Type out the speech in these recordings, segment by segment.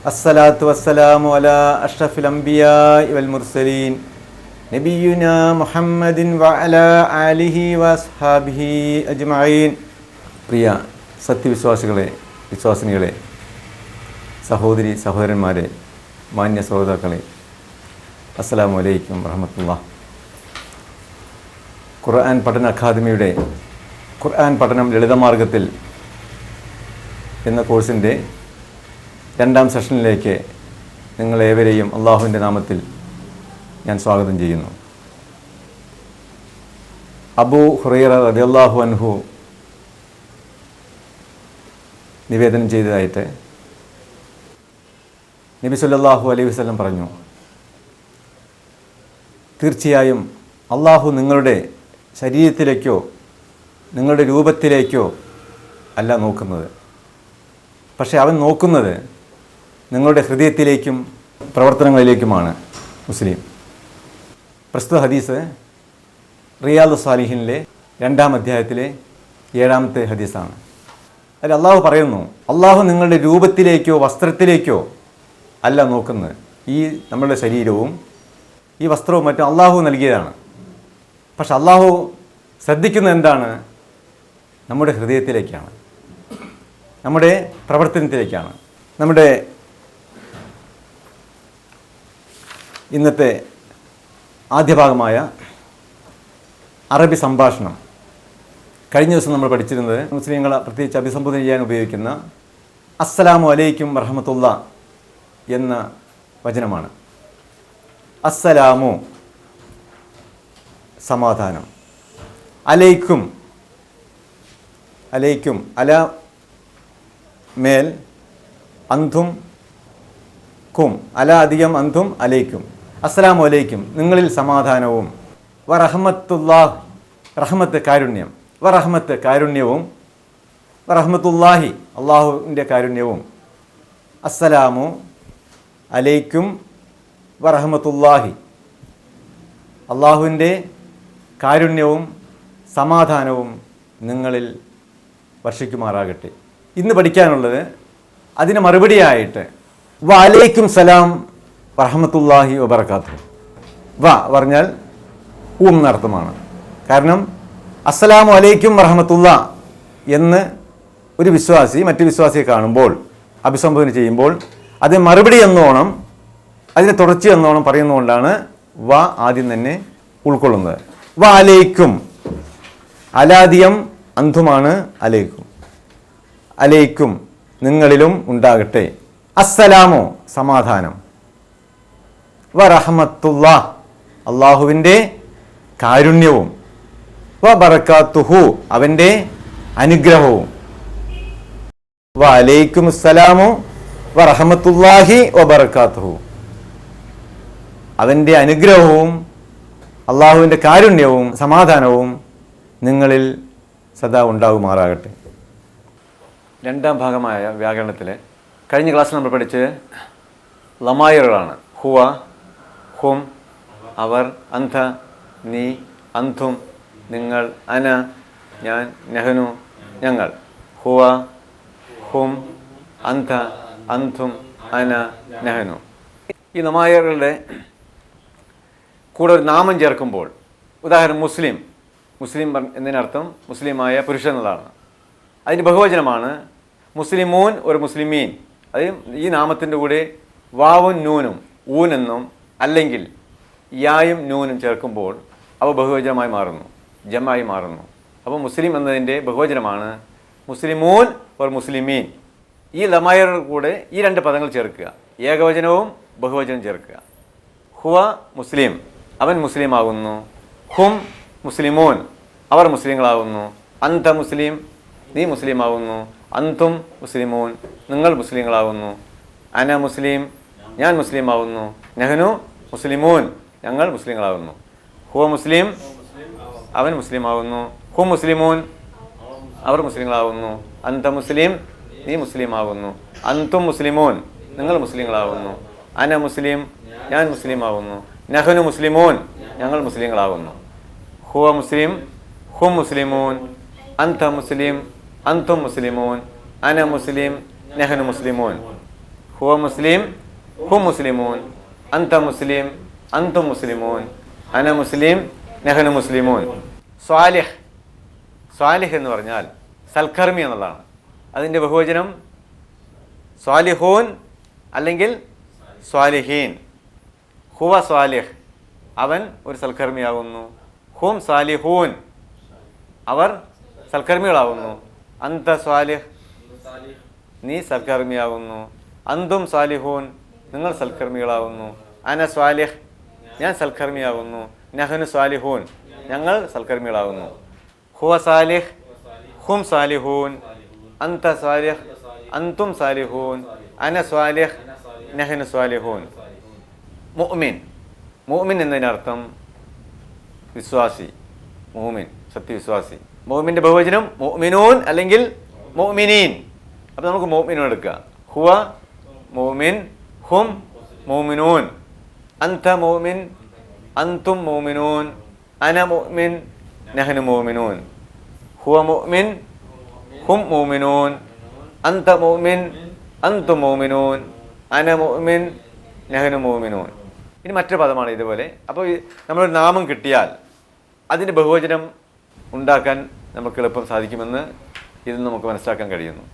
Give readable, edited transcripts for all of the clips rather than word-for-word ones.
അസ്സലാത്തു വസ്സലാമു അലാ അഷ്റഫിൽ അംബിയാഇ വൽ മുർസലീൻ നബിയുനാ മുഹമ്മദിൻ വഅലാ ആലിഹി വഅസ്ഹാബിഹി അജ്മഈൻ. പ്രിയ സത്യവിശ്വാസികളെ, വിശ്വാസിനികളെ, സഹോദരി സഹോദരന്മാരെ, മാന്യ ശ്രോതാക്കളെ, അസ്സലാമു അലൈക്കും വറഹ്മത്തുള്ളാഹി. ഖുർആൻ പഠന അക്കാദമിയുടെ ഖുർആൻ പഠനം ലളിതമാർഗത്തിൽ എന്ന കോഴ്സിൻ്റെ രണ്ടാം സെഷനിലേക്ക് നിങ്ങളേവരെയും അള്ളാഹുവിൻ്റെ നാമത്തിൽ ഞാൻ സ്വാഗതം ചെയ്യുന്നു. അബൂ ഹുറൈറ റളിയല്ലാഹു അൻഹു നിവേദനം ചെയ്തതായിട്ട് നബി സല്ലല്ലാഹു അലൈഹി വസല്ലം പറഞ്ഞു, തീർച്ചയായും അള്ളാഹു നിങ്ങളുടെ ശരീരത്തിലേക്കോ നിങ്ങളുടെ രൂപത്തിലേക്കോ അല്ല നോക്കുന്നത്, പക്ഷേ അവൻ നോക്കുന്നത് നിങ്ങളുടെ ഹൃദയത്തിലേക്കും പ്രവർത്തനങ്ങളിലേക്കുമാണ്. മുസ്ലിം. പ്രസ്തുത ഹദീസ് റിയാദുസ് സാലിഹീനിലെ 2-ാം അധ്യായത്തിലെ 7-ാമത്തെ ഹദീസാണ്. അതിൽ അള്ളാഹു പറയുന്നു, അള്ളാഹു നിങ്ങളുടെ രൂപത്തിലേക്കോ വസ്ത്രത്തിലേക്കോ അല്ല നോക്കുന്നത്. ഈ നമ്മളുടെ ശരീരവും ഈ വസ്ത്രവും മറ്റും അള്ളാഹു നൽകിയതാണ്. പക്ഷെ അള്ളാഹു ശ്രദ്ധിക്കുന്നത് എന്താണ്? നമ്മുടെ ഹൃദയത്തിലേക്കാണ്, നമ്മുടെ പ്രവർത്തനത്തിലേക്കാണ്. നമ്മുടെ ഇന്നത്തെ ആദ്യ ഭാഗമായ അറബി സംഭാഷണം, കഴിഞ്ഞ ദിവസം നമ്മൾ പഠിച്ചിരുന്നത് മുസ്ലിങ്ങളെ പ്രത്യേകിച്ച് അഭിസംബോധന ചെയ്യാൻ ഉപയോഗിക്കുന്ന അസ്സലാമു അലൈക്കും വറഹ്മത്തുള്ളാഹി എന്ന വചനമാണ്. അസ്സലാമു സമാധാനം, അലൈക്കും അലൈക്കും അല മേൽ, അന്തും കും അല അധികം അന്തും അലൈക്കും. അസ്സലാമു അലൈക്കും നിങ്ങളിൽ സമാധാനവും, വറഹ്മത്തുള്ളാഹി റഹ്മത്ത് കാരുണ്യം, വറഹ്മത്ത് കാരുണ്യവും, വറഹ്മത്തുള്ളാഹി അള്ളാഹുവിൻ്റെ കാരുണ്യവും, അസ്സലാമു അലൈക്കും വറഹ്മത്തുള്ളാഹി അള്ളാഹുവിൻ്റെ കാരുണ്യവും സമാധാനവും നിങ്ങളിൽ വർഷിക്കുമാറാകട്ടെ. ഇന്ന് പഠിക്കാനുള്ളത് അതിന് മറുപടിയായിട്ട് വഅലൈക്കും സലാം വറഹ്മത്തുള്ളാഹി വബറകാതുഹു. വ പറഞ്ഞാൽ എന്നർത്ഥമാണ്. കാരണം അസ്സലാമു അലൈക്കും വറഹ്മത്തുള്ളാഹി എന്ന് ഒരു വിശ്വാസി മറ്റു വിശ്വാസിയെ കാണുമ്പോൾ അഭിസംബോധന ചെയ്യുമ്പോൾ അതിന് മറുപടി എന്നോണം, അതിന് തുടർച്ച എന്നോണം പറയുന്നതുകൊണ്ടാണ് വ ആദ്യം തന്നെ ഉൾക്കൊള്ളുന്നത്. വ അലൈക്കും, അലാദിയം അന്ധുമാണ് അലൈക്കും, അലൈക്കും നിങ്ങളിലും ഉണ്ടാകട്ടെ. അസ്സലാമു സമാധാനം, വറഹ്മത്തുള്ളാഹി അള്ളാഹുവിൻ്റെ കാരുണ്യവും, വബറകാതുഹു അവൻ്റെ അനുഗ്രഹവും, വഅലൈക്കും അസ്സലാമു വറഹ്മത്തുള്ളാഹി വബറകാതുഹു അവൻ്റെ അനുഗ്രഹവും അള്ളാഹുവിൻ്റെ കാരുണ്യവും സമാധാനവും നിങ്ങളിൽ സദാ ഉണ്ടാകുമാറാകട്ടെ. രണ്ടാം ഭാഗമായ വ്യാകരണത്തിലെ കഴിഞ്ഞ ക്ലാസ്സിൽ നമ്മൾ പഠിച്ചത് ലമായറുകളാണ്. ഹുവ, ഹും, അവർ, അന്ത, നീ, അന്തും, നിങ്ങൾ, അന, ഞാൻ, നഹ്നു, ഞങ്ങൾ. ഹുവ, ഹും, അന്ത, അന്തും, അന, നഹ്നു. ഈ ലമായറുകളുടെ കൂടെ ഒരു നാമം ചേർക്കുമ്പോൾ, ഉദാഹരണം മുസ്ലിം, മുസ്ലിം എന്നതിനർത്ഥം മുസ്ലിമായ പുരുഷൻ എന്നതാണ്. അതിന് ബഹുവചനമാണ് മുസ്ലിമൂൻ ഒരു മുസ്ലിമീൻ. അത് ഈ നാമത്തിൻ്റെ കൂടെ വാവും നൂനും ഊൻ എന്നും അല്ലെങ്കിൽ യായും നൂനും ചേർക്കുമ്പോൾ അവ ബഹുവചനമായി മാറുന്നു, ജമായി മാറുന്നു. അപ്പോൾ മുസ്ലിം എന്നതിൻ്റെ ബഹുവചനമാണ് മുസ്ലിമൂൻ ഒരു മുസ്ലിമീൻ. ഈ ലമായറുടെ കൂടെ ഈ രണ്ട് പദങ്ങൾ ചേർക്കുക, ഏകവചനവും ബഹുവചനവും ചേർക്കുക. ഹുവ മുസ്ലിം, അവൻ മുസ്ലിം ആകുന്നു. ഹും മുസ്ലിമൂൻ, അവർ മുസ്ലിങ്ങളാകുന്നു. അന്ത മുസ്ലിം, നീ മുസ്ലിം ആകുന്നു. അന്തും മുസ്ലിമൂൻ, നിങ്ങൾ മുസ്ലിങ്ങളാകുന്നു. അന മുസ്ലിം, ഞാൻ മുസ്ലിം ആകുന്നു. നഹ്നു മുസ്ലിമൂൻ, ഞങ്ങൾ മുസ്ലിങ്ങളാകുന്നു. ഹുവ മുസ്ലിം, അവൻ മുസ്ലിം ആകുന്നു. ഹും മുസ്ലിമൂൻ, അവർ മുസ്ലിങ്ങളാകുന്നു. അന്ത മുസ്ലിം, നീ മുസ്ലിം ആകുന്നു. അന്തും മുസ്ലിമൂൻ, നിങ്ങൾ മുസ്ലിങ്ങളാകുന്നു. അന മുസ്ലിം, ഞാൻ മുസ്ലിം ആകുന്നു. നഹ്നു മുസ്ലിമൂൻ, ഞങ്ങൾ മുസ്ലിങ്ങളാകുന്നു. ഹുവ മുസ്ലിം, ഹും മുസ്ലിമൂൻ, അന്ത മുസ്ലിം, അന്തും മുസ്ലിമൂൻ, അന മുസ്ലിം, നഹ്നു മുസ്ലിമൂൻ. ഹുവ മുസ്ലിം ഹും മുസ്ലിമൂൻ, അന്ത മുസ്ലിം അന്തും മുസ്ലിമൂൻ, അന മുസ്ലിം നഹ്നു മുസ്ലിമൂൻ. സ്വാലിഹ്, സ്വാലിഹ് എന്ന് പറഞ്ഞാൽ സൽക്കർമ്മി എന്നുള്ളതാണ്. അതിൻ്റെ ബഹുവചനം സ്വാലിഹൂൻ അല്ലെങ്കിൽ സ്വാലിഹീൻ. ഹുവ സ്വാലിഹ്, അവൻ ഒരു സൽക്കർമ്മിയാകുന്നു. ഹും സാലിഹൂൻ, അവർ സൽക്കർമ്മികളാകുന്നു. അന്ത സ്വാലിഹ്, നീ സൽക്കർമ്മിയാകുന്നു. അന്തും സാലിഹൂൻ, നിങ്ങൾ സൽക്കർമ്മികളാകുന്നു. അന സ്വാലിഹ്, ഞാൻ സൽക്കർമ്മിയാകുന്നു. നഹ്നു സ്വാലിഹൂൻ, ഞങ്ങൾ സൽക്കർമ്മികളാകുന്നു. ഹുവ സാലിഹ് ഹും സാലിഹൂൻ, അന്ത സ്വാലിഹ് അന്തും സാലിഹൂൻ, അന സ്വാലിഹ് നഹ്നു സ്വാലിഹൂൻ. മുഅ്മിൻ, മുഅ്മിൻ എന്നതിനർത്ഥം വിശ്വാസി, മുഅ്മിൻ സത്യവിശ്വാസി. മുഅ്മിൻ്റെ ബഹുവചനം മുഅ്മിനൂൻ അല്ലെങ്കിൽ മുഅ്മിനീൻ. അപ്പോൾ നമുക്ക് മുഅ്മിനൂൻ എടുക്കാം. ഹുവ മുഅ്മിൻ ഹും മുഅ്മിനൂൻ, അന്ത മുഅ്മിൻ അന്തും മുഅ്മിനൂൻ, അന മുഅ്മിൻ നഹ്നു മുഅ്മിനൂൻ. ഹുവ മുഅ്മിൻ ഹും മുഅ്മിനൂൻ, അന്ത മുഅ്മിൻ അന്തും മുഅ്മിനൂൻ, അന മുഅ്മിൻ നഹ്നു മുഅ്മിനൂൻ. ഇനി മറ്റൊരു പദമാണ് ഇതുപോലെ. അപ്പോൾ നമ്മളൊരു നാമം കിട്ടിയാൽ അതിൻ്റെ ബഹുവചനം ഉണ്ടാക്കാൻ നമുക്ക് എളുപ്പം സാധിക്കുമെന്ന് ഇത് നമുക്ക് മനസ്സിലാക്കാൻ കഴിയുന്നു.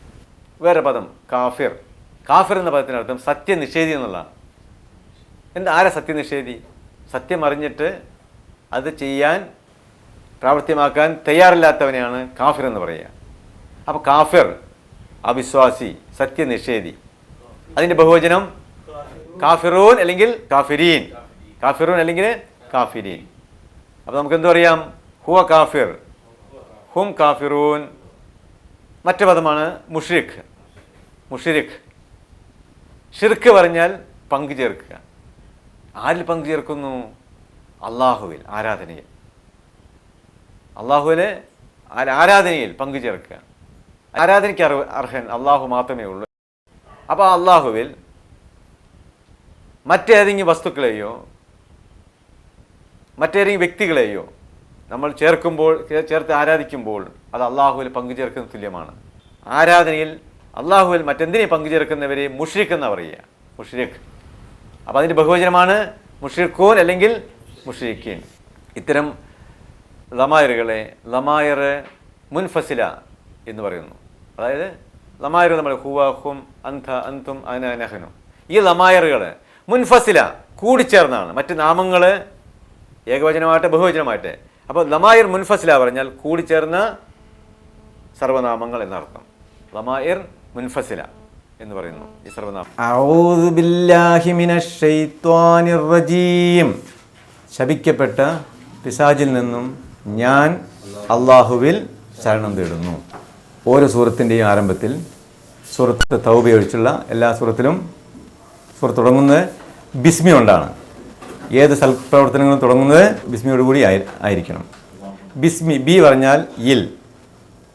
വേറെ പദം കാഫിർ. കാഫിർ എന്ന പദത്തിനർത്ഥം സത്യനിഷേധി എന്നുള്ളതാണ്. ആരാ സത്യനിഷേധി? സത്യം അറിഞ്ഞിട്ട് അത് ചെയ്യാൻ പ്രാവർത്തികമാക്കാൻ തയ്യാറില്ലാത്തവനെയാണ് കാഫിർ എന്ന് പറയുക. അപ്പോൾ കാഫിർ അവിശ്വാസി, സത്യനിഷേധി. അതിൻ്റെ ബഹുവചനം കാഫിറൂൻ അല്ലെങ്കിൽ കാഫിരീൻ. കാഫിറൂൻ അല്ലെങ്കിൽ കാഫിരീൻ. അപ്പോൾ നമുക്കെന്ത് പറയാം? ഹുവ കാഫിർ ഹും കാഫിറൂൻ. മറ്റു പദമാണ് മുഷ്രിഖ്. മുഷ്രിഖ്, ഷിർക്ക് പറഞ്ഞാൽ പങ്കു ചേർക്കുക. ആരിൽ പങ്കു ചേർക്കുന്നു? അള്ളാഹുവിൽ, ആരാധനയിൽ. അള്ളാഹുവിലെ ആരാധനയിൽ പങ്കു ചേർക്കുക. ആരാധനയ്ക്ക് അർഹൻ അള്ളാഹു മാത്രമേ ഉള്ളൂ. അപ്പോൾ അള്ളാഹുവിൽ മറ്റേതെങ്കിലും വസ്തുക്കളെയോ മറ്റേതെങ്കിലും വ്യക്തികളെയോ നമ്മൾ ചേർത്ത് ആരാധിക്കുമ്പോൾ അത് അള്ളാഹുവിൽ പങ്കു ചേർക്കുന്ന തുല്യമാണ്. ആരാധനയിൽ അള്ളാഹുവിൽ മറ്റെന്തിനെ പങ്കു ചേർക്കുന്നവരെ മുഷ്രിഖ് എന്ന് പറയുക. മുഷ്രിഖ്. അപ്പോൾ അതിൻ്റെ ബഹുവചനമാണ് മുഷ്രിഖൂൻ അല്ലെങ്കിൽ മുഷ്രിഖീൻ. ഇത്തരം ലമായറുകളെ ലമായർ മുൻഫസില എന്ന് പറയുന്നു. അതായത് ലമായർ നമ്മൾ ഹുവ ഹും അന്ത അന്തും അന നഹ്നു, ഈ ലമായറുകൾ മുൻഫസില കൂടിച്ചേർന്നാണ്. മറ്റ് നാമങ്ങൾ ഏകവചനമായിട്ട് ബഹുവചനമായിട്ട്. അപ്പോൾ ലമായർ മുൻഫസില പറഞ്ഞാൽ കൂടിച്ചേർന്ന സർവനാമങ്ങൾ എന്നർത്ഥം. ലമായർ മുൻഫസില എന്ന് പറയുന്നു ഈ സർവനാമം. അഊദു ബില്ലാഹി മിനശ് ശൈത്വാനിർ റജീം. ശപിക്കപ്പെട്ട പിശാചിൽ നിന്നും ഞാൻ അള്ളാഹുവിൽ ശരണം തേടുന്നു. ഓരോ സൂറത്തിൻ്റെയും ആരംഭത്തിൽ സൂറത്ത് തൗബ ഒഴിച്ചുള്ള എല്ലാ സൂറത്തിലും സൂറത്ത് തുടങ്ങുന്നത് ബിസ്മി കൊണ്ടാണ്. ഏത് സൽപ്രവർത്തനങ്ങളും തുടങ്ങുന്നത് ബിസ്മിയോടുകൂടി ആയിരിക്കണം. ബിസ്മി, ബി പറഞ്ഞാൽ ഇൽ,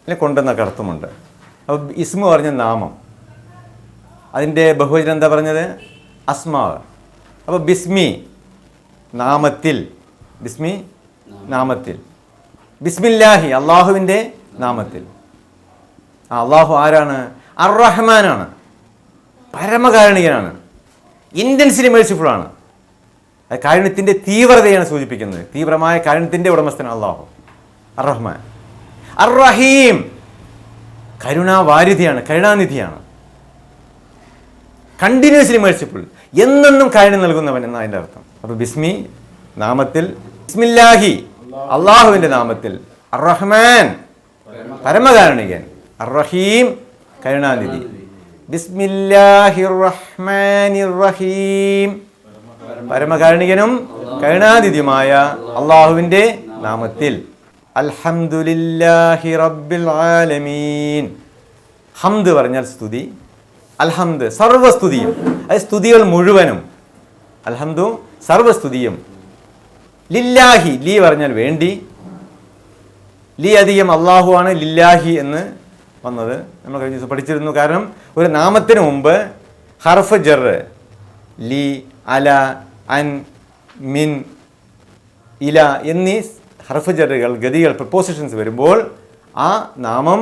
അല്ലെങ്കിൽ കൊണ്ടെന്നൊക്കെ അർത്ഥമുണ്ട്. അപ്പോൾ ഇസ്മു പറഞ്ഞ നാമം, അതിൻ്റെ ബഹുവചനം എന്താ പറഞ്ഞത്? അസ്മാവ്. അപ്പോൾ ബിസ്മി നാമത്തിൽ, ബിസ്മി നാമത്തിൽ, ബിസ്മില്ലാഹി അള്ളാഹുവിൻ്റെ നാമത്തിൽ. അള്ളാഹു ആരാണ്? അർ റഹ്മാനാണ്, പരമകാരുണികനാണ്, ഇൻറ്റൻസിലി മേഴ്സിഫുൾ ആണ്. അത് കാരുണ്യത്തിൻ്റെ തീവ്രതയാണ് സൂചിപ്പിക്കുന്നത്. തീവ്രമായ കാരുണ്യത്തിൻ്റെ ഉടമസ്ഥനാണ് അള്ളാഹു. അർ റഹ്മാൻ. അർ റഹീം, കരുണാവാരിധിയാണ്, കരുണാനിധിയാണ്. കണ്ടിന്യൂസ്ലി മേഴ്സിഫുൾ, എന്നെന്നും കാരുണ്യം നൽകുന്നവൻ എന്നാണ് അതിൻ്റെ അർത്ഥം. അപ്പോൾ ബിസ്മി നാമത്തിൽ, ബിസ്മില്ലാഹി അള്ളാഹുവിൻ്റെ നാമത്തിൽ, അർ റഹ്മാൻ പരമകാരുണികൻ, അർ റഹീം കരുണാനിധി. ബിസ്മില്ലാഹിർ റഹ്മാനിർ റഹീം, പരമകാരുണികനും കരുണാനിധിയുമായ അള്ളാഹുവിൻ്റെ നാമത്തിൽ. അൽഹംദുലില്ലാഹി റബ്ബിൽ ആലമീൻ. ഹംദ് പറഞ്ഞാൽ സ്തുതി, അൽഹംദ് സർവസ്തുതിയും, അത് സ്തുതികൾ മുഴുവനും. അൽഹംദു സർവസ്തുതിയും. ലില്ലാഹി, ലി പറഞ്ഞാൽ വേണ്ടി, ലി അധികം അള്ളാഹു ആണ് ലില്ലാഹി എന്ന് വന്നത് നമ്മൾ കഴിഞ്ഞ ദിവസം പഠിച്ചിരുന്നു. കാരണം ഒരു നാമത്തിന് മുമ്പ് ഹർഫ് ജർ, ലി, അല, അൻ, മിൻ, ഇല എന്നീ ഹർഫ് ജറുകൾ, ഗതികൾ, പ്രപ്പോസിഷൻസ് വരുമ്പോൾ ആ നാമം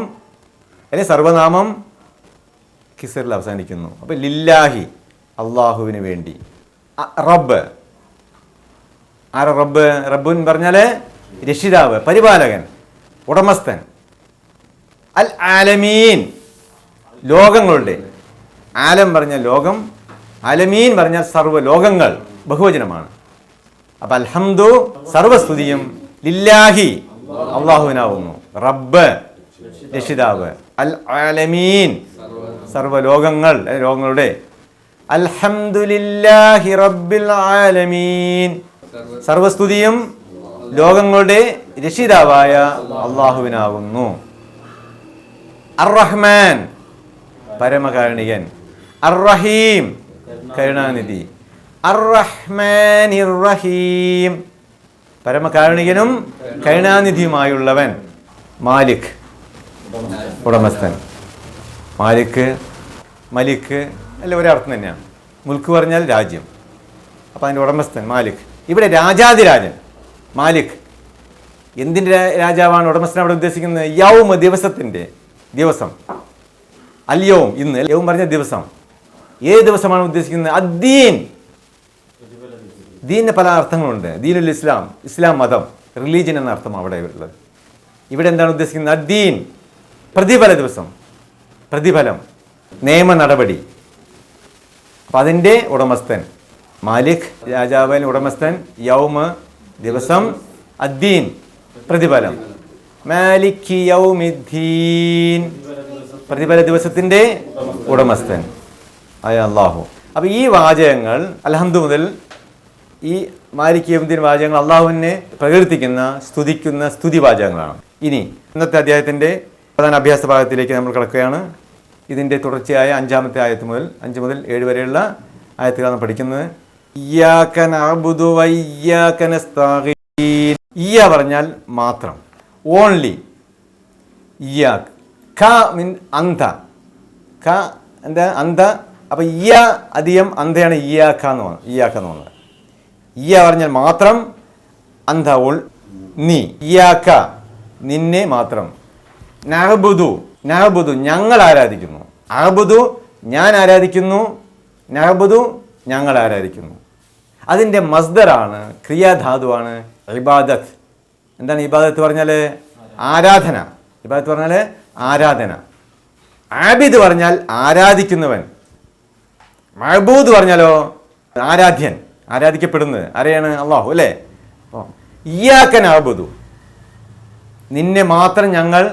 അല്ലെങ്കിൽ സർവനാമം കിസറിൽ അവസാനിക്കുന്നു. അപ്പോൾ ലില്ലാഹി അള്ളാഹുവിന് വേണ്ടി. റബ്ബ് ആര റബ്ബ്? റബ്ബ് എന്ന് പറഞ്ഞാൽ രക്ഷിതാവ്, പരിപാലകൻ, ഉടമസ്ഥൻ. അൽ ആലമീൻ, ലോകങ്ങളുടെ. ആലം പറഞ്ഞാൽ ലോകം, ആലമീൻ പറഞ്ഞാൽ സർവ്വ ലോകങ്ങൾ, ബഹുവചനമാണ്. അപ്പം അൽഹംദു, സർവസ്തുതിയും, ലില്ലാഹി, അള്ളാഹുവിനാവുന്നു. റബ്ബ് രക്ഷിതാവ്, അൽ ആലമീൻ സർവ്വ ലോകങ്ങൾ, ലോകങ്ങളുടെ. അൽഹംദുലില്ലാഹി റബ്ബിൽ ആലമീൻ, സർവസ്തുതിയും ലോകങ്ങളുടെ രക്ഷിതാവായ അള്ളാഹുവിനാകുന്നു. അർ റഹ്മാൻ, പരമകാരുണികൻ. അർ റഹീം, കരുണാനിധി. അർ റഹ്മാനിർ റഹീം, പരമകാരുണികനും കരുണാനിധിയുമായുള്ളവൻ. മാലിക്, ഉടമസ്ഥൻ. മാലിക്, മലിക് അല്ല, ഒരർത്ഥം തന്നെയാണ്. മുൽക്ക് പറഞ്ഞാൽ രാജ്യം, അപ്പം അതിൻ്റെ ഉടമസ്ഥൻ മാലിക്. ഇവിടെ രാജാതിരാജൻ മാലിക്. എന്തിൻ്റെ രാജാവാണ് ഉടമസ്ഥൻ അവിടെ ഉദ്ദേശിക്കുന്നത്? യൗമ, ദിവസത്തിൻ്റെ, ദിവസം. അല്യവും, ഇന്ന്. യൗം പറഞ്ഞ ദിവസം. ഏത് ദിവസമാണ് ഉദ്ദേശിക്കുന്നത്? അദ്ദീൻ. ദീനിന് പല അർത്ഥങ്ങളുണ്ട്. ദീനുൽ ഇസ്ലാം, ഇസ്ലാം മതം, റിലീജിയൻ എന്ന അർത്ഥം അവിടെ ഉള്ളത്. ഇവിടെ എന്താണ് ഉദ്ദേശിക്കുന്നത്? അദ്ദീൻ, പ്രതിഫല ദിവസം, പ്രതിഫലം, നിയമ നടപടി. അപ്പം അതിൻ്റെ ഉടമസ്ഥൻ മാലിക്, രാജാവിന് ഉടമസ്ഥൻ. യൗമ, ദിവസം. അദ്ദീൻ, പ്രതിഫലം. മാലിക് യൗമിദ്ദീൻ, പ്രതിഫല ദിവസത്തിൻ്റെ ഉടമസ്ഥൻ ആയ അള്ളാഹു. അപ്പം ഈ വാചകങ്ങൾ അൽഹംദു മുതൽ ഈ മാലിക് യൗമിദ്ദീൻ വാചകങ്ങൾ അള്ളാഹുവിനെ പ്രകീർത്തിക്കുന്ന, സ്തുതിക്കുന്ന സ്തുതി വാചകങ്ങളാണ്. ഇനി ഇന്നത്തെ അധ്യായത്തിൻ്റെ പ്രധാന അഭ്യാസ ഭാഗത്തിലേക്ക് നമ്മൾ കിടക്കുകയാണ്. ഇതിൻ്റെ തുടർച്ചയായ 5-ാമത്തെ ആയത്ത് മുതൽ 5 മുതൽ 7 വരെയുള്ള ആയത്തുകളാണ് നമ്മൾ പഠിക്കുന്നത്. ഇയ്യാക നഅ്ബുദു വ ഇയ്യാക നസ്തഈൻ. ഇയ്യ പറഞ്ഞാൽ മാത്രം, ഓൺലി. ഇയ്യാക്, ക മീൻ അന്ത. ക എന്താ? അന്ത. അപ്പം ഇയ്യ അധികം അന്തയാണ് ഇയ്യാക്ക എന്ന് പറഞ്ഞത്. ഇയ്യാക്ക എന്ന് പറഞ്ഞത് ഇയ്യ പറഞ്ഞാൽ മാത്രം, അന്ത ഓൾ, നീ. ഇയ്യാക്ക, നിന്നെ മാത്രം. നഅ്ബുദു, നഅ്ബുദു ഞങ്ങൾ ആരാധിക്കുന്നു. അഅ്ബുദു ഞാൻ ആരാധിക്കുന്നു, നഅ്ബുദു ഞങ്ങൾ ആരാധിക്കുന്നു. അതിൻ്റെ മസ്ദറാണ്, ക്രിയാധാതുവാണ് ഇബാദത്ത്. എന്താണ് ഇബാദത്ത് പറഞ്ഞാൽ? ആരാധന. ഇബാദത്ത് പറഞ്ഞാൽ ആരാധന. ആബിദ് പറഞ്ഞാൽ ആരാധിക്കുന്നവൻ. മഅബൂദ് പറഞ്ഞാലോ ആരാധ്യൻ, ആരാധിക്കപ്പെടുന്നത്. ആരെയാണ്? അള്ളാഹു അല്ലേ? അപ്പോൾ ഇയ്യാക നഅ്ബുദു, നിന്നെ മാത്രം ഞങ്ങൾ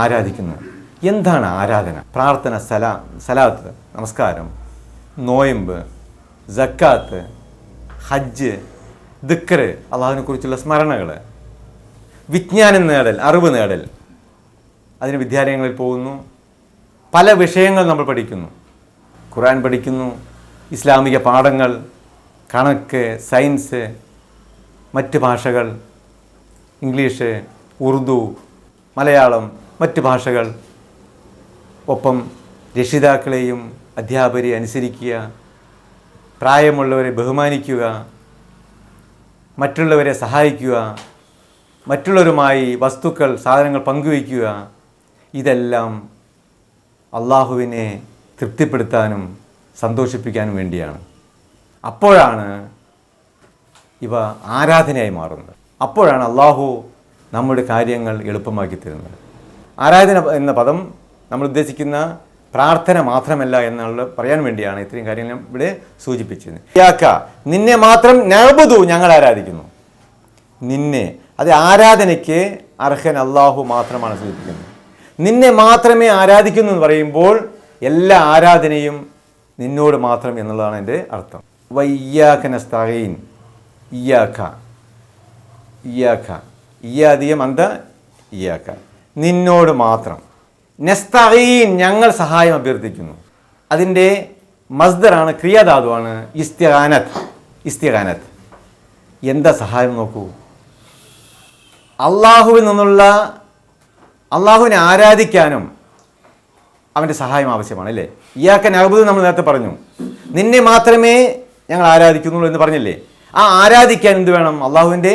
ആരാധിക്കുന്നു. എന്താണ് ആരാധന? പ്രാർത്ഥന, സലാത്ത്, നമസ്കാരം, നോയമ്പ്, സക്കാത്ത്, ഹജ്ജ്, ദിക്ർ, അള്ളാഹുവിനെ കുറിച്ചുള്ള സ്മരണകൾ, വിജ്ഞാനം നേടൽ, അറിവ് നേടൽ. അതിന് വിദ്യാലയങ്ങളിൽ പോകുന്നു, പല വിഷയങ്ങൾ നമ്മൾ പഠിക്കുന്നു. ഖുർആൻ പഠിക്കുന്നു, ഇസ്ലാമിക പാഠങ്ങൾ, കണക്ക്, സയൻസ്, മറ്റ് ഭാഷകൾ, ഇംഗ്ലീഷ്, ഉറുദു, മലയാളം, മറ്റ് ഭാഷകൾ. ഒപ്പം രക്ഷിതാക്കളെയും അധ്യാപകരെ അനുസരിക്കുക, പ്രായമുള്ളവരെ ബഹുമാനിക്കുക, മറ്റുള്ളവരെ സഹായിക്കുക, മറ്റുള്ളവരുമായി വസ്തുക്കൾ, സാധനങ്ങൾ പങ്കുവയ്ക്കുക. ഇതെല്ലാം അള്ളാഹുവിനെ തൃപ്തിപ്പെടുത്താനും സന്തോഷിപ്പിക്കാനും വേണ്ടിയാണ്. അപ്പോഴാണ് ഇവ ആരാധനയായി മാറുന്നത്. അപ്പോഴാണ് അള്ളാഹു നമ്മുടെ കാര്യങ്ങൾ എളുപ്പമാക്കി തരുന്നത്. ആരാധന എന്ന പദം നമ്മൾ ഉദ്ദേശിക്കുന്ന പ്രാർത്ഥന മാത്രമല്ല എന്നുള്ള പറയാൻ വേണ്ടിയാണ് ഇത്രയും കാര്യങ്ങൾ ഇവിടെ സൂചിപ്പിച്ചത്. ഇയ്യാക, നിന്നെ മാത്രം നഅ്ബുദു ഞങ്ങൾ ആരാധിക്കുന്നു. നിന്നെ, അത് ആരാധനയ്ക്ക് അർഹൻ അള്ളാഹു മാത്രമാണ് സൂചിപ്പിക്കുന്നത്. നിന്നെ മാത്രമേ ആരാധിക്കുന്നു എന്ന് പറയുമ്പോൾ എല്ലാ ആരാധനയും നിന്നോട് മാത്രം എന്നുള്ളതാണ് എൻ്റെ അർത്ഥം. വയ്യാക നസ്തഈൻ, ഇയ്യാക, ഇയ്യാക, ഇയ്യാദിയം അന്ത, ഇയ്യാക, നിന്നോട് മാത്രം. നസ്തഈൻ, ഞങ്ങൾ സഹായം അഭ്യർത്ഥിക്കുന്നു. അതിൻ്റെ മസ്ദറാണ്, ക്രിയാധാതുവാണ് ഇസ്തിഗാനത്ത്. ഇസ്തിഗാനത്ത് എന്താ സഹായം നോക്കൂ. അള്ളാഹുവിൽ നിന്നുള്ള, അള്ളാഹുവിനെ ആരാധിക്കാനും അവൻ്റെ സഹായം ആവശ്യമാണ് അല്ലേ? ഇയ്യാക നഅ്ബുദു നമ്മൾ നേരത്തെ പറഞ്ഞു, നിന്നെ മാത്രമേ ഞങ്ങൾ ആരാധിക്കുന്നുള്ളൂ എന്ന് പറഞ്ഞില്ലേ? ആ ആരാധിക്കാൻ എന്ത് വേണം? അള്ളാഹുവിൻ്റെ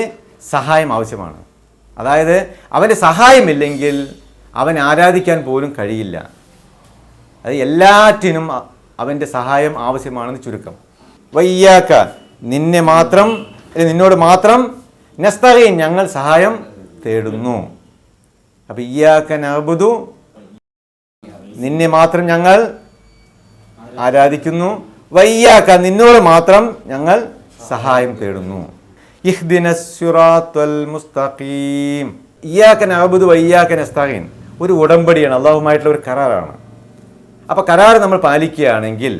സഹായം ആവശ്യമാണ്. അതായത് അവൻ്റെ സഹായമില്ലെങ്കിൽ അവൻ ആരാധിക്കാൻ പോലും കഴിയില്ല. അത് എല്ലാറ്റിനും അവൻ്റെ സഹായം ആവശ്യമാണെന്ന് ചുരുക്കം. വയ്യാക്ക നിന്നോട് മാത്രം നസ്തഈൻ ഞങ്ങൾ സഹായം തേടുന്നു. അപ്പം ഇയ്യാക നഅ്ബുദു നിന്നെ മാത്രം ഞങ്ങൾ ആരാധിക്കുന്നു, വയ്യാക്ക നിന്നോട് മാത്രം ഞങ്ങൾ സഹായം തേടുന്നു. ഇഹ്ദിനസ് സിറാത്തൽ മുസ്തഖീം. ഇയ്യാക നഅ്ബുദു വയ്യാക നസ്തഈൻ ഒരു ഉടമ്പടിയാണ്, അള്ളാഹുമായിട്ടുള്ള ഒരു കരാറാണ്. അപ്പോൾ കരാർ നമ്മൾ പാലിക്കുകയാണെങ്കിൽ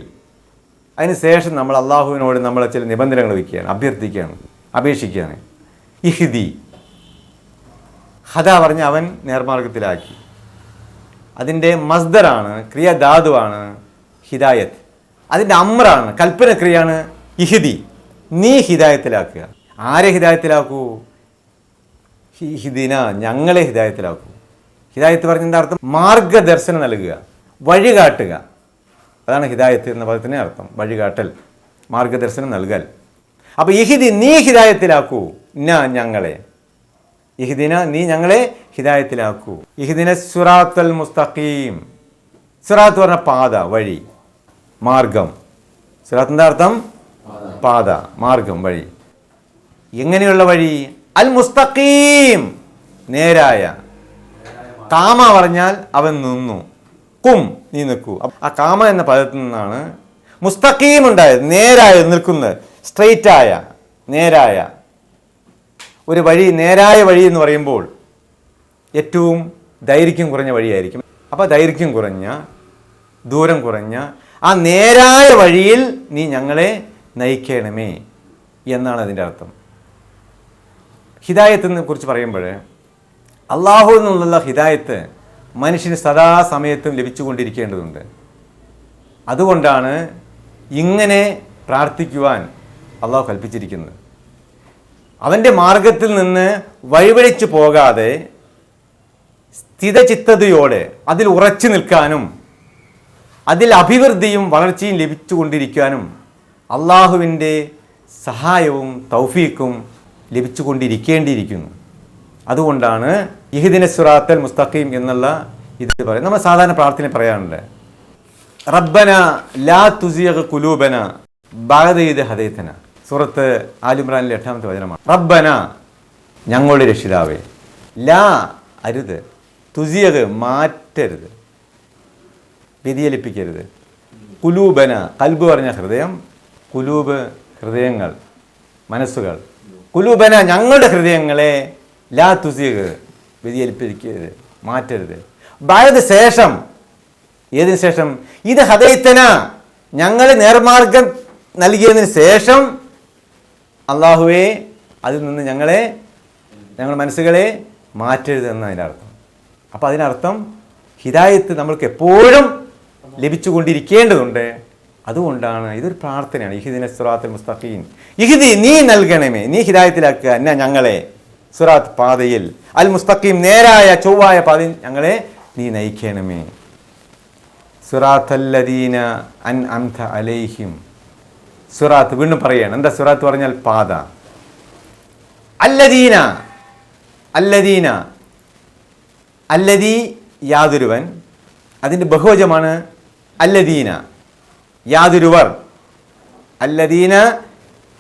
അതിന് ശേഷം നമ്മൾ അള്ളാഹുവിനോട് നമ്മൾ ചില നിബന്ധനകൾ വയ്ക്കുകയാണ്, അഭ്യർത്ഥിക്കുകയാണ്, അപേക്ഷിക്കുകയാണ്. ഇഹ്ദി ഹദ പറഞ്ഞ് അവൻ നേർമാർഗത്തിലാക്കി. അതിൻ്റെ മസ്ദറാണ്, ക്രിയാധാതുവാണ് ഹിദായത്ത്. അതിൻ്റെ അമ്രാണ്, കൽപ്പന ക്രിയയാണ് ഇഹ്ദി. നീ ഹിദായത്തിലാക്കുക. ആരെ ഹിദായത്തിലാക്കൂ? ഹിദിന ഞങ്ങളെ ഹിദായത്തിലാക്കൂ. ഹിദായത്ത് പറഞ്ഞതിൻ്റെ അർത്ഥം മാർഗദർശനം നൽകുക, വഴികാട്ടുക. അതാണ് ഹിദായത്ത് എന്ന പദത്തിൻ്റെ അർത്ഥം, വഴികാട്ടൽ, മാർഗദർശനം നൽകൽ. അപ്പോൾ ഇഹ്ദി നീ ഹിദായത്തിലാക്കൂ, ഞങ്ങളെ. ഇഹ്ദിന നീ ഞങ്ങളെ ഹിദായത്തിലാക്കൂ. ഇഹ്ദിന സിറാത്തൽ മുസ്തഖീം. സിറാത്ത് പറഞ്ഞ പാത, വഴി, മാർഗം. സിറാത്തിൻ്റെ അർത്ഥം പാത, മാർഗം, വഴി. എങ്ങനെയുള്ള വഴി? അൽ മുസ്തഖീം നേരായ. കാമ പറഞ്ഞാൽ അവൻ നിന്നു, കും നീ നിൽക്കൂ. ആ കാമ എന്ന പദത്തിൽ നിന്നാണ് മുസ്തഖീം ഉണ്ടായത്, നേരായ, നിൽക്കുന്നത്, സ്ട്രെയിറ്റ് ആയ, നേരായ ഒരു വഴി. നേരായ വഴി എന്ന് പറയുമ്പോൾ ഏറ്റവും ദൈർഘ്യം കുറഞ്ഞ വഴിയായിരിക്കും. അപ്പോൾ ദൈർഘ്യം കുറഞ്ഞ, ദൂരം കുറഞ്ഞ ആ നേരായ വഴിയിൽ നീ ഞങ്ങളെ നയിക്കണമേ എന്നാണ് അതിൻ്റെ അർത്ഥം. ഹിദായത്തിനെ കുറിച്ച് പറയുമ്പോൾ അള്ളാഹുവിൽ നിന്നുള്ള ഹിദായത്ത് മനുഷ്യന് സദാസമയത്തും ലഭിച്ചുകൊണ്ടിരിക്കേണ്ടതുണ്ട്. അതുകൊണ്ടാണ് ഇങ്ങനെ പ്രാർത്ഥിക്കുവാൻ അള്ളാഹു കൽപ്പിച്ചിരിക്കുന്നത്. അവൻ്റെ മാർഗത്തിൽ നിന്ന് വഴിവഴിച്ചു പോകാതെ സ്ഥിതചിത്തതയോടെ അതിൽ ഉറച്ചു നിൽക്കാനും അതിൽ അഭിവൃദ്ധിയും വളർച്ചയും ലഭിച്ചുകൊണ്ടിരിക്കാനും അള്ളാഹുവിൻ്റെ സഹായവും തൗഫീഖും ലഭിച്ചുകൊണ്ടിരിക്കേണ്ടിയിരിക്കുന്നു. അതുകൊണ്ടാണ് ഇഹ്ദിന സിറാത്തൽ മുസ്തഖീം എന്നുള്ള ഇത് പറയും. നമ്മൾ സാധാരണ പ്രാർത്ഥന പറയാറുണ്ട്, റബ്ബന ലാ തുസിഗ് ഖുലൂബന ബഅദ ഇദ് ഹദൈതന. സൂറത്ത് ആലിമ്രാനിലെ 8-ാമത്തെ വചനമാണ്. റബ്ബന ഞങ്ങളുടെ രക്ഷിതാവേ, ലാ അരുത്, തുസിഗ് മാറ്റരുത്, വ്യതിചലിപ്പിക്കരുത്, കുലൂബന കൽബ് പറഞ്ഞ ഹൃദയം, കുലൂബ് ഹൃദയങ്ങൾ, മനസ്സുകൾ, കുലൂബന ഞങ്ങളുടെ ഹൃദയങ്ങളെ, ലാ തുസിഗ് വ്യതിചലിപ്പിക്കരുത്, മാറ്റരുത്, ബഅദ് ശേഷം, ഏതിനു ശേഷം? ഇത് ഹദൈതന ഞങ്ങളെ നേർമാർഗം നൽകിയതിന് ശേഷം അള്ളാഹുവേ അതിൽ നിന്ന് ഞങ്ങളുടെ മനസ്സുകളെ മാറ്റരുത് എന്നതിൻ്റെ അർത്ഥം. അപ്പോൾ അതിനർത്ഥം ഹിദായത്ത് നമ്മൾക്ക് എപ്പോഴും ലഭിച്ചുകൊണ്ടിരിക്കേണ്ടതുണ്ട്. അതുകൊണ്ടാണ് ഇതൊരു പ്രാർത്ഥനയാണ്. ഇഹ്ദിന സിറാത്തൽ മുസ്തഖീം, ഇഹ്ദി നീ നൽകണമേ, നീ ഹിദായത്തിലാക്കുക ഞങ്ങളെ, സിറാത്ത് പാതയിൽ, അൽ മുസ്തഖീം നേരായ ചൊവ്വായ പാതയിൽ ഞങ്ങളെ നീ നയിക്കണമേ. സിറാത്തല്ലദീന അൻഅംത അലൈഹിം. സിറാത്ത് വീണ്ടും പറയുകയാണ്. എന്താ സിറാത്ത് പറഞ്ഞാൽ? പാത. അല്ലദീന, അല്ലദീന, അല്ലദീ യാതൊരുവൻ, അതിൻ്റെ ബഹുവചനമാണ് അല്ലദീന, യാതൊരുവർ. അല്ലദീന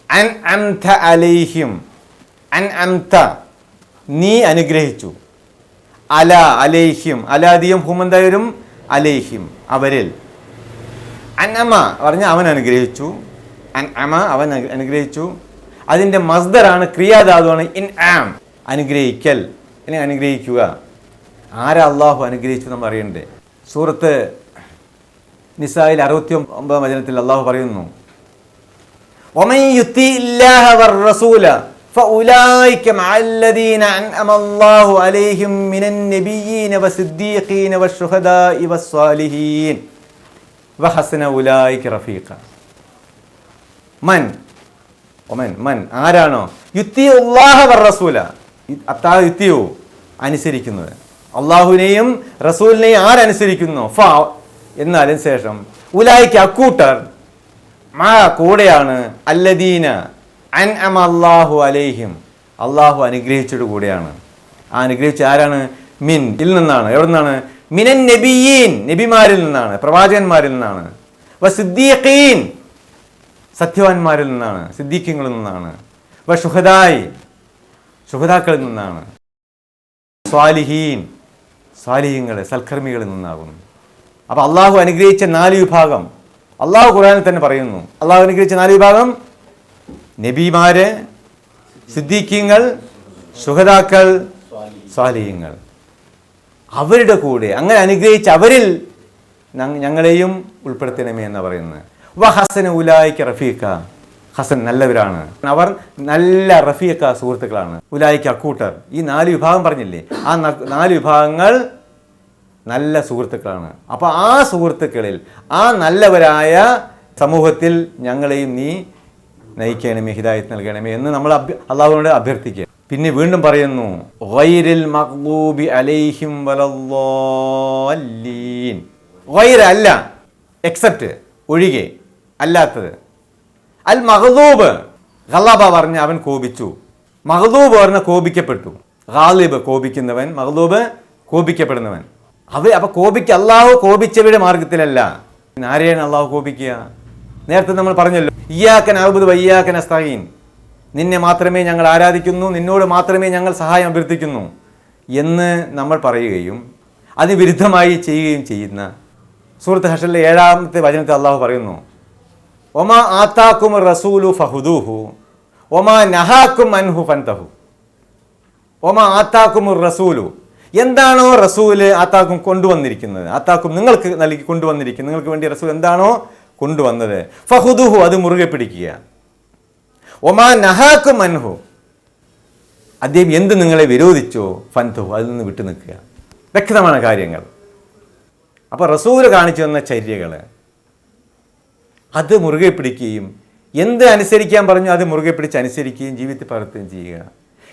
അൻഅംത അലൈഹിം, അൻഅംത നീ അനുഗ്രഹിച്ചു, അല അലൈഹിം, അലാദിയും ഹുമന്തരും അലൈഹിം അവരിൽ, അൻഅമ പറഞ്ഞ അവൻ അനുഗ്രഹിച്ചു, അൻഅമ അവൻ അനുഗ്രഹിച്ചു. അതിൻ്റെ മസ്ദറാണ്, ക്രിയാധാതുവാണ് ഇൻആം, അനുഗ്രഹിക്കൽ, അനുഗ്രഹിക്കുക. ആരാ അള്ളാഹു അനുഗ്രഹിച്ചു നമ്മൾ അറിയണ്ടേ? സൂറത്ത് നിസായിൽ 69 വചനത്തിൽ അള്ളാഹു പറയുന്നു, വമൻ യുതിഇല്ലാഹ വറസൂല ഫഉലൈക മഅല്ലദീന അൻഅമ അല്ലാഹു അലൈഹിം മിനൻ നബിയ്യീന വസിദ്ദീഖീന വശുഹദാഇ വസ്സാലിഹീൻ വഹസന ഉലൈക റഫീഖ. മൻ, ഒമൻ, മൻ ആരാണോ? യുതിഉല്ലാഹ വറസൂല, യുതിഉ അനുസരിക്കുന്നത്, അള്ളാഹുവിനെയും റസൂലിനെയും ആരനുസരിക്കുന്നു? ഫ എന്നതിന് ശേഷം ഉലൈക അക്കൂട്ടർ, മാ കൂടെയാണ്, അല്ലദീന അൻഅമ അല്ലാഹു അലൈഹിം അള്ളാഹു അനുഗ്രഹിച്ചിട്ട് കൂടെയാണ്. ആ അനുഗ്രഹിച്ച ആരാണ്? മിൻ ഇൽ നിന്നാണ്. എവിടെ നിന്നാണ്? മിനൻ നബിയീൻ നബിമാരിൽ നിന്നാണ്, പ്രവാചകന്മാരിൽ നിന്നാണ്. വസിദ്ദീഖീൻ, സത്യവാന്മാരിൽ നിന്നാണ്, സിദ്ദീഖീങ്ങളിൽ നിന്നാണ്. വശുഹദായി, ശുഹദാക്കളിൽ നിന്നാണ്. സ്വാലിഹീൻ, സ്വാലിഹീങ്ങളെ സൽക്കർമ്മികളിൽ നിന്നാകുന്നു. അപ്പോൾ അള്ളാഹു അനുഗ്രഹിച്ച 4 വിഭാഗം അള്ളാഹു ഖുർആനിൽ തന്നെ പറയുന്നു. അള്ളാഹു അനുഗ്രഹിച്ച 4 വിഭാഗം: നബിമാര്, സിദ്ദീഖീങ്ങൾ, ശുഹദാക്കൾ, സ്വാലിഹീങ്ങൾ. അവരുടെ കൂടെ അങ്ങനെ അനുഗ്രഹിച്ച അവരിൽ ഞങ്ങളെയും ഉൾപ്പെടുത്തണമേ എന്ന് പറയുന്നത്. വഹസന ഉലായിക്ക റഫീഖ, ഹസൻ നല്ലവരാണ്, അവർ നല്ല റഫീഖ സുഹൃത്തുക്കളാണ്. ഉലായിക്ക അക്കൂട്ടർ, ഈ 4 വിഭാഗം പറഞ്ഞില്ലേ, ആ 4 വിഭാഗങ്ങൾ നല്ല സുഹൃത്തുക്കളാണ്. അപ്പോൾ ആ സുഹൃത്തുക്കളിൽ, ആ നല്ലവരായ സമൂഹത്തിൽ ഞങ്ങളെയും നീ നയിക്കണമേ, ഹിദായത്ത് നൽകണമേ എന്ന് നമ്മൾ അള്ളാഹുവിനോട് അഭ്യർത്ഥിക്കുക. പിന്നെ വീണ്ടും പറയുന്നു, ഗൈറിൽ മഗ്ദൂബി അലൈഹിം വലദ്ദാല്ലീൻ. ഗൈർ അല്ല, എക്സെപ്റ്റ് ഒഴികെ, അല്ലാത്തത്. അൽ മഗ്ദൂബ്, ഗളബ പറഞ്ഞ അവൻ കോപിച്ചു, മഗ്ദൂബ് പറഞ്ഞ കോപിക്കപ്പെട്ടു. ഗാലിബ് കോപിക്കുന്നവൻ, മഗ്ദൂബ് കോപിക്കപ്പെടുന്നവൻ. അപ്പോൾ അള്ളാഹു കോപിച്ചവരുടെ മാർഗത്തിലല്ല. ആരെയാണ് അള്ളാഹു കോപിക്കുക? നേരത്തെ നമ്മൾ പറഞ്ഞല്ലോ, ഇയ്യാക നഅ്ബുദു വഇയ്യാക നസ്തഈൻ, നിന്നെ മാത്രമേ ഞങ്ങൾ ആരാധിക്കുന്നു, നിന്നോട് മാത്രമേ ഞങ്ങൾ സഹായം അഭ്യർത്ഥിക്കുന്നു എന്ന് നമ്മൾ പറയുകയും അതിന് വിരുദ്ധമായി ചെയ്യുകയും ചെയ്യുന്ന സൂറത്ത് ഹഷറിലെ 7-ാമത്തെ വചനത്തിൽ അള്ളാഹു പറയുന്നു, ഒമാ ആതാക്കും റസൂലു ഫഹുദൂഹു ഒമാ നഹാക്കും അൻഹു ഫൻതഹു. ഒമാ ആതാക്കും റസൂലു, എന്താണോ റസൂല് ആത്താക്കും കൊണ്ടുവന്നിരിക്കുന്നത്, ആത്താക്കും നിങ്ങൾക്ക് നൽകി കൊണ്ടുവന്നിരിക്കുന്നത്, നിങ്ങൾക്ക് വേണ്ടി റസൂൽ എന്താണോ കൊണ്ടുവന്നത്, ഫഹുദുഹു, അത് മുറുകെ പിടിക്കുക. ഒമാ നഹാക്കും അൻഹു, അദ്ദേഹം എന്ത് നിങ്ങളെ വിരോധിച്ചോ, ഫൻതഹു, അതിൽ നിന്ന് വിട്ടു നിൽക്കുക. വ്യക്തമാണ് കാര്യങ്ങൾ. അപ്പോൾ റസൂല് കാണിച്ചു തന്ന ചര്യകൾ അത് മുറുകെ പിടിക്കുകയും, എന്ത് അനുസരിക്കാൻ പറഞ്ഞു അത് മുറുകെ പിടിച്ച് അനുസരിക്കുകയും ജീവിതത്തിൽ പകർത്തുകയും ചെയ്യുക.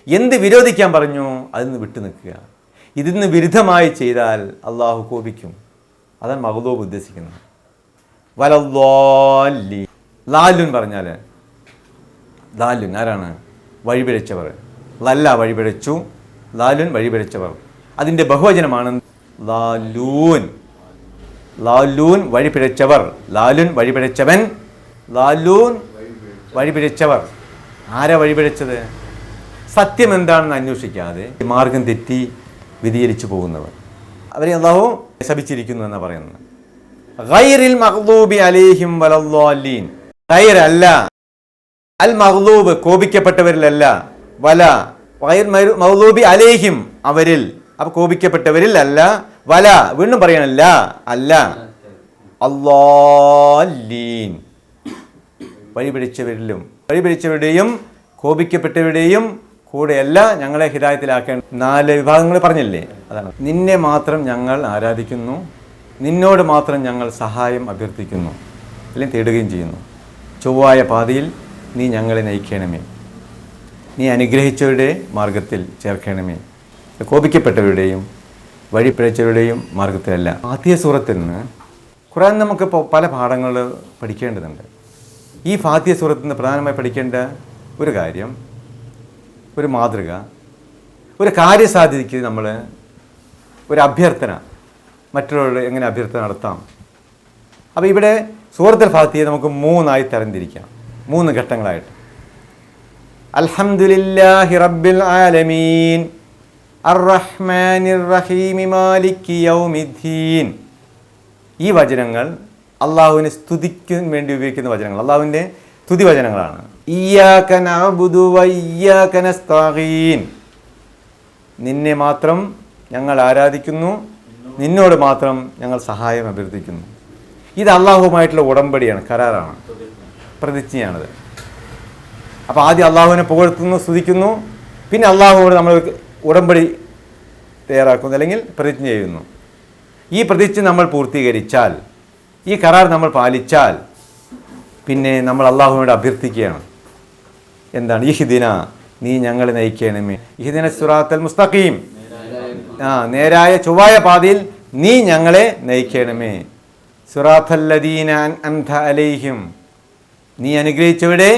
എന്ത് വിരോധിക്കാൻ പറഞ്ഞു അതിൽ നിന്ന് വിട്ടു നിൽക്കുക. ഇതിന് വിരുദ്ധമായി ചെയ്താൽ അള്ളാഹു കോപിക്കും. അതാണ് മഗ്ദൂബ് ഉദ്ദേശിക്കുന്നത്. വലദ്ദാല്ലീൻ, ലാലുൻ പറഞ്ഞാൽ, ലാലുൻ ആരാണ്? വഴിപിഴച്ചവർ. ലല്ല വഴിപിഴച്ചു, ലാലുൻ വഴിപിഴച്ചവർ. അതിൻ്റെ ബഹുവചനമാണ് ലാലൂൻ. ലാലൂൻ വഴിപിഴച്ചവർ, ലാലുൻ വഴിപിഴച്ചവൻ, ലാലൂൻ വഴിപിഴച്ചവർ. ആരാ വഴിപിഴച്ചത്? സത്യം എന്താണെന്ന് അന്വേഷിക്കാതെ മാർഗം തെറ്റി വ്യതിചലിച്ചു പോകുന്നവർ, അവരെ അല്ലാഹു ശപിച്ചിരിക്കുന്നു എന്ന് പറയുന്നത്. ഗൈറിൽ മഗ്ദൂബി അലൈഹിം വലദ്ദാല്ലീൻ, ഗൈർ അല്ല, അൽ മഗ്ദൂബ് കോപിക്കപ്പെട്ടവരിലല്ല, വല ഗൈർ മഗ്ദൂബി അലൈഹിം അവരിൽ, അപ്പോൾ കോപിക്കപ്പെട്ടവരിൽ അല്ല, വല വീണ്ടും പറയണല്ല, അല്ല, അല്ലാല്ലീൻ വഴിപിടിച്ചവരിലും, വഴിപിടിച്ചവരുടെയും കോപിക്കപ്പെട്ടവരുടെയും കൂടെയല്ല ഞങ്ങളെ ഹിദായത്തിലാക്കേണ്ട 4 വിഭാഗങ്ങൾ പറഞ്ഞില്ലേ, അതാണ്. നിന്നെ മാത്രം ഞങ്ങൾ ആരാധിക്കുന്നു, നിന്നോട് മാത്രം ഞങ്ങൾ സഹായം അഭ്യർത്ഥിക്കുന്നു, അല്ലെങ്കിൽ തേടുകയും ചെയ്യുന്നു. ചൊവ്വായ പാതയിൽ നീ ഞങ്ങളെ നയിക്കണമേ, നീ അനുഗ്രഹിച്ചവരുടെ മാർഗത്തിൽ ചേർക്കണമേ, കോപിക്കപ്പെട്ടവരുടെയും വഴിപിഴച്ചവരുടെയും മാർഗത്തിലല്ല. ആദ്യ സൂറത്തിൽ നിന്ന് ഖുർആൻ നമുക്ക് പല പാഠങ്ങൾ പഠിക്കേണ്ടതുണ്ട്. ഈ ഫാത്തിഹ സൂറത്തിൽ നിന്ന് പ്രധാനമായി പഠിക്കേണ്ട ഒരു കാര്യം, ഒരു മാതൃക, ഒരു കാര്യസാധ്യതയ്ക്ക് നമ്മൾ ഒരു അഭ്യർത്ഥന, മറ്റുള്ളവരോട് എങ്ങനെ അഭ്യർത്ഥന നടത്താം. അപ്പോൾ ഇവിടെ സൂറത്തുൽ ഫാത്തിഹ നമുക്ക് 3ആയി തരംതിരിക്കാം, 3 ഘട്ടങ്ങളായിട്ട്. അൽഹംദുലില്ലാഹി റബ്ബിൽ ആലമീൻ അർറഹ്മാനിർ റഹീം മാലികി യൗമിദ്ദീൻ. ഈ വചനങ്ങൾ അള്ളാഹുവിനെ സ്തുതിക്കാൻ വേണ്ടി ഉപയോഗിക്കുന്ന വചനങ്ങൾ, അള്ളാഹുവിൻ്റെ സ്തുതി വചനങ്ങളാണ്. ഇയ്യാക നഅ്ബുദു വഇയ്യാക നസ്തഈൻ, നിന്നെ മാത്രം ഞങ്ങൾ ആരാധിക്കുന്നു, നിന്നോട് മാത്രം ഞങ്ങൾ സഹായം അഭ്യർത്ഥിക്കുന്നു. ഇത് അള്ളാഹുവുമായിട്ടുള്ള ഉടമ്പടിയാണ്, കരാറാണ്, പ്രതിജ്ഞയാണത്. അപ്പോൾ ആദ്യം അള്ളാഹുവിനെ പുകഴ്ത്തുന്നു, സ്തുതിക്കുന്നു, പിന്നെ അള്ളാഹുവോട് നമ്മൾ ഉടമ്പടി തയ്യാറാക്കുന്നു, അല്ലെങ്കിൽ പ്രതിജ്ഞ ചെയ്യുന്നു. ഈ പ്രതിജ്ഞ നമ്മൾ പൂർത്തീകരിച്ചാൽ, ഈ കരാർ നമ്മൾ പാലിച്ചാൽ, പിന്നെ നമ്മൾ അള്ളാഹുവിനോട് അഭ്യർത്ഥിക്കുകയാണ്. എന്താണ്? ഇഹ്ദിന, നീ ഞങ്ങളെ നയിക്കണമേ, ഇഹ്ദിന സിറാത്തൽ മുസ്തഖീം, നേരായ ചൊവ്വായ പാതയിൽ നീ ഞങ്ങളെ നയിക്കണമേ. സിറാത്തല്ലദീന അൻഅംത അലൈഹിം, നീ അനുഗ്രഹിച്ചവരുടെ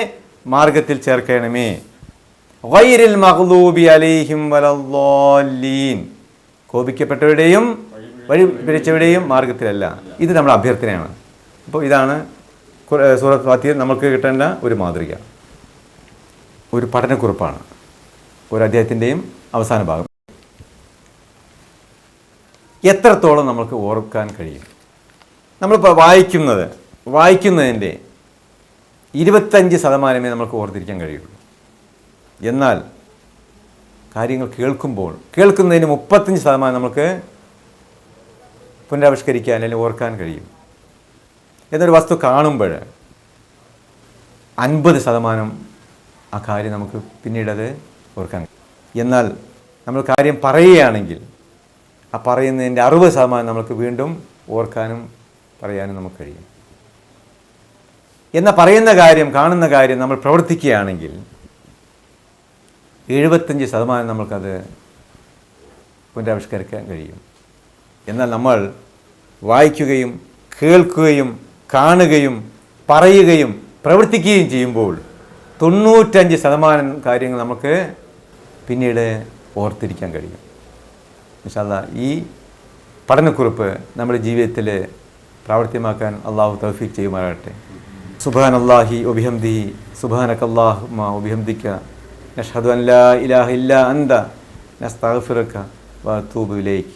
മാർഗത്തിൽ ചേർക്കണമേ. ഗൈറിൽ മഗ്ദൂബി അലൈഹിം വലദ്ദാല്ലീൻ, കോപിക്കപ്പെട്ടവരുടെയും വഴിപിഴച്ചവരുടെയും മാർഗത്തിലല്ല. ഇത് നമ്മുടെ അഭ്യർത്ഥനയാണ്. അപ്പോൾ ഇതാണ് സൂറത്ത് ഫാത്തിഹയിൽ നമുക്ക് കിട്ടേണ്ട ഒരു മാതൃക, ഒരു പഠനക്കുറിപ്പാണ്, ഒരു അധ്യായത്തിൻ്റെയും അവസാന ഭാഗം. എത്രത്തോളം നമുക്ക് ഓർക്കാൻ കഴിയും? നമ്മളിപ്പോൾ വായിക്കുന്നതിൻ്റെ 25% നമുക്ക് ഓർത്തിരിക്കാൻ കഴിയുള്ളൂ. എന്നാൽ കാര്യങ്ങൾ കേൾക്കുന്നതിന് 35% നമുക്ക് പുനരാവിഷ്കരിക്കാൻ അല്ലെങ്കിൽ ഓർക്കാൻ കഴിയും. എന്നൊരു വസ്തു കാണുമ്പോൾ 50% ആ കാര്യം നമുക്ക് പിന്നീടത് ഓർക്കാൻ കഴിയും. എന്നാൽ നമ്മൾ കാര്യം പറയുകയാണെങ്കിൽ ആ പറയുന്നതിൻ്റെ 60% നമുക്ക് വീണ്ടും ഓർക്കാനും പറയാനും നമുക്ക് കഴിയും. എന്നാൽ പറയുന്ന കാര്യം, കാണുന്ന കാര്യം നമ്മൾ പ്രവർത്തിക്കുകയാണെങ്കിൽ 75% നമുക്കത് പുനരാവിഷ്കരിക്കാൻ കഴിയും. എന്നാൽ നമ്മൾ വായിക്കുകയും കേൾക്കുകയും കാണുകയും പറയുകയും പ്രവർത്തിക്കുകയും ചെയ്യുമ്പോൾ 95% കാര്യങ്ങൾ നമുക്ക് പിന്നീട് ഓർത്തിരിക്കാൻ കഴിയും. ഇൻഷാ അല്ലാഹ് ഈ പഠനക്കുറിപ്പ് നമ്മുടെ ജീവിതത്തിൽ പ്രാവർത്തികമാക്കാൻ അള്ളാഹു തൗഫീഖ് ചെയ്യുമാറാകട്ടെ. സുബ്ഹാനല്ലാഹി വബിഹംദിഹി സുബ്ഹാനകല്ലാഹുമ്മ വബിഹംദിക നഷ്ഹദു അൻ ലാ ഇലാഹ ഇല്ലാ അൻത നസ്തഗ്ഫിറുക വഅതൂബു ഇലൈക്.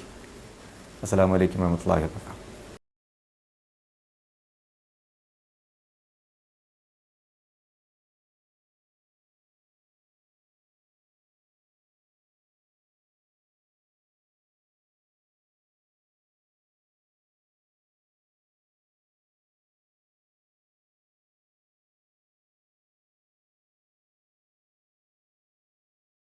അസ്സലാമു അലൈക്കും വറഹ്മത്തുള്ളാഹി വബറകാതുഹു.